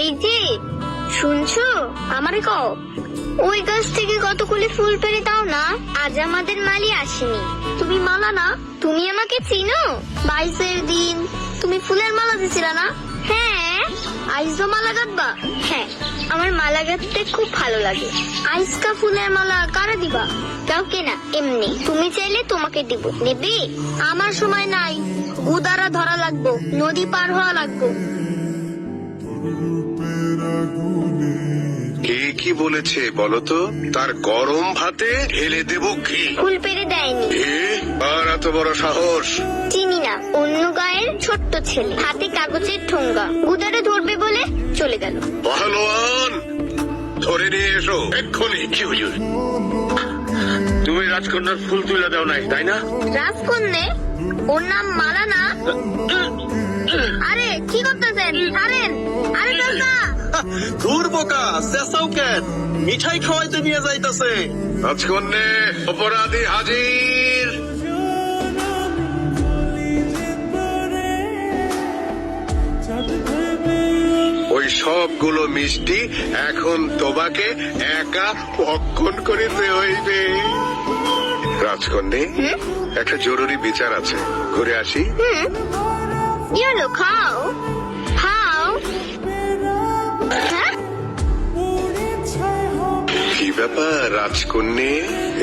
এই যে শুনছো, আমারে কও ওই গাছ থেকে কতগুলি ফুল পেড়ে দাও না, আজ আমাদের মালি আসেনি। তুমি মালা না, তুমি আমাকে চিনো? 22-এর দিন তুমি ফুলের মালা দিছিলা না? হ্যাঁ। আইজও মালা গাঁথবা? হ্যাঁ, আমার মালা গাঁথতে খুব ভালো লাগে। আইসকা ফুলের মালা কারে দিবা? কাউকে না, এমনি। তুমি চাইলে তোমাকে দিব। নেবে? আমার সময় নাই, উদারা ধরা লাগবো, নদী পার হওয়া লাগবো। কে কি বলেছে বলতো? তার গরম ভাতে ঢেলে দেব ঘি। ফুল পেড়ে দেয়নি। আর এত বড় সাহস? চিনি না, অন্য গায়ের ছোট্ট ছেলে, হাতে কাগজের ঠোঙ্গা, উদারে ধরবে বলে চলে গেল। পাহলোয়ান, ধরে নিয়ে এসো এক্ষুনি। জি হুজুর। তুমি রাজকন্যার ফুল তুলে দাও নাই, তাই না? রাজকন্যে? ওর নাম মালা না? আরে কি করতেছেন? ছাড়েন। আরে চাচা, দূর বোকা, চেঁচাও কেন? মিঠাই খাওয়াইতে নিয়ে যাইতাছে। রাজকন্যে, অপরাধী হাজির। ওই সবগুলো মিষ্টি এখন তোমাকে একা ভক্ষণ করিতে হইবে। রাজকন্যে, একটা জরুরি বিচার আছে, ঘুরে আসি। কি হলো? খাও খাও। হ্যাঁ, কি ব্যাপার রাজকন্যে,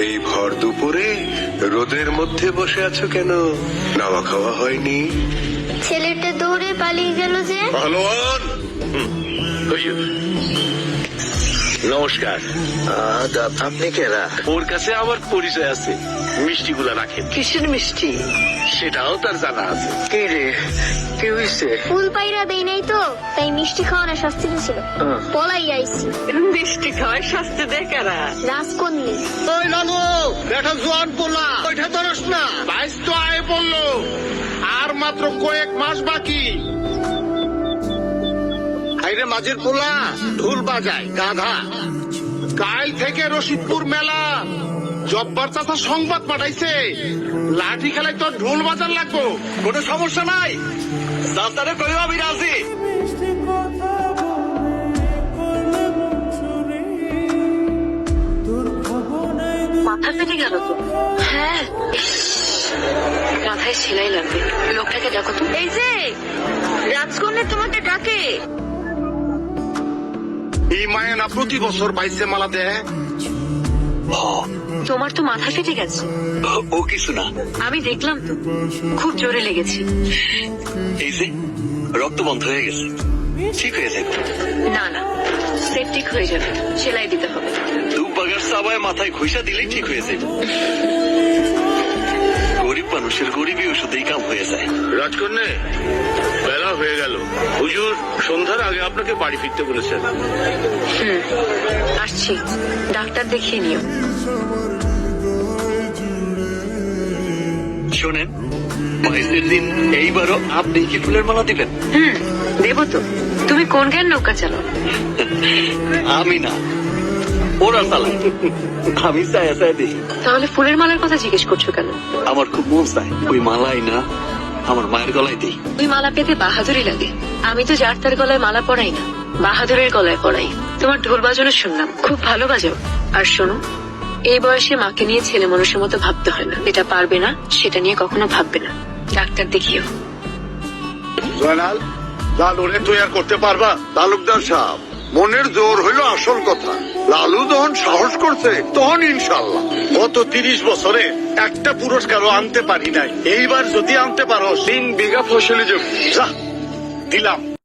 এই ভর দুপুরে রোদের মধ্যে বসে আছো কেন? নাওয়া খাওয়া হয়নি? ছেলেটা দৌড়ে পালিয়ে গেল যে। পাহলোয়ান, হুজুর নমস্কার। আপনি কেরা? ওর কাছে আমার পরিচয় আছে, মিষ্টিগুলা রাখেন। কিসের মিষ্টি? সেটাও তার জানা আছে। কে রে? কে হইছে? ফুল পাইরা দেই নাই তো, তাই মিষ্টি খাওয়ানোর শাস্তি ছিল। পলাই আইছি। মিষ্টি খাওয়াই শাস্তি দেয় কারা? রাজকন্যে। ওই লালু, বেটা জোয়ান পোলা, ওইটা ধরস না। বাইশ তো আয় পড়লো, আর মাত্র কয়েক মাস বাকি। আইরে মাঝের পোলা, ঢোল বাজায় গাধা। কাল থেকে রশিদপুর মেলা, জব্বার চাচা সংবাদ পাঠাইছে, লাঠি খেলায় তোর ঢোল বাজার লাগবো। কোনো সমস্যা নাই, চাচারে কইও আমি রাজি। মাথা ফেটে গেল তো। হ্যাঁ, মাথায় সেলাই লাগবে। লোকটাকে দেখো তো। এই যে রাজকন্যে তোমাকে ডাকে। এই মায়া না প্রতি বছর বাইশে মালা দেয়। তোমার তো মাথা ফেটে গেছে। ও কিছু না, আমি দেখলাম তো, খুব জোরে লেগেছে। এই যে রক্ত বন্ধ হয়ে গেছে, ঠিক হয়ে যাবে। না না, সেপটিক হয়ে যাবে, সেলাই দিতে হবে। দুপ বাগার সাবায় মাথায় ঘুষা দিলেই ঠিক হয়ে যাবে। গরিব মানুষের গরিবই ওষুধেই কাম হয়ে যায়। রাজকন্যা, বেলা হয়ে গেল। হুজুর সন্ধ্যার আগে আপনাকে বাড়ি ফিরতে বলেছেন। আসছি, ডাক্তার দেখিয়ে নিও। শোনেন, 22-এর দিন এইবারও আপনি কি ফুলের মালা দিবেন? দেবো তো। তুমি কোন জ্ঞান নৌকা চালাও? আমি না, ওরা চালায়। আমি চায়া চায়া দিই। তাহলে ফুলের মালার কথা জিজ্ঞেস করছো কেন? আমার খুব মন চায় ওই মালাই না আমার মায়ের গলায় দিই। ওই মালা পেতে বাহাদুরি লাগে। আমি তো যার তার গলায় মালা পরাই না, বাহাদুরের গলায় পরাই। তোমার ঢোল বাজানো শুনলাম, খুব ভালো বাজাও। আর শোনো, এই বয়সে মাকে নিয়ে ছেলে মানুষের মতো ভাবতে হয় না। এটা পারবে না সেটা নিয়ে কখনো ভাববে না। ডাক্তার দেখিও। জয়নাল, লালুরে তুই আর করতে পারবা? তালুকদার সাহেব, মনের জোর হইল আসল কথা। লালু যখন সাহস করছে তখন ইনশাল্লাহ। গত 30 বছরে একটা পুরস্কারও আনতে পারি নাই, এইবার যদি আনতে পারো 3 বিঘা ফসলি জমি। যা, দিলাম।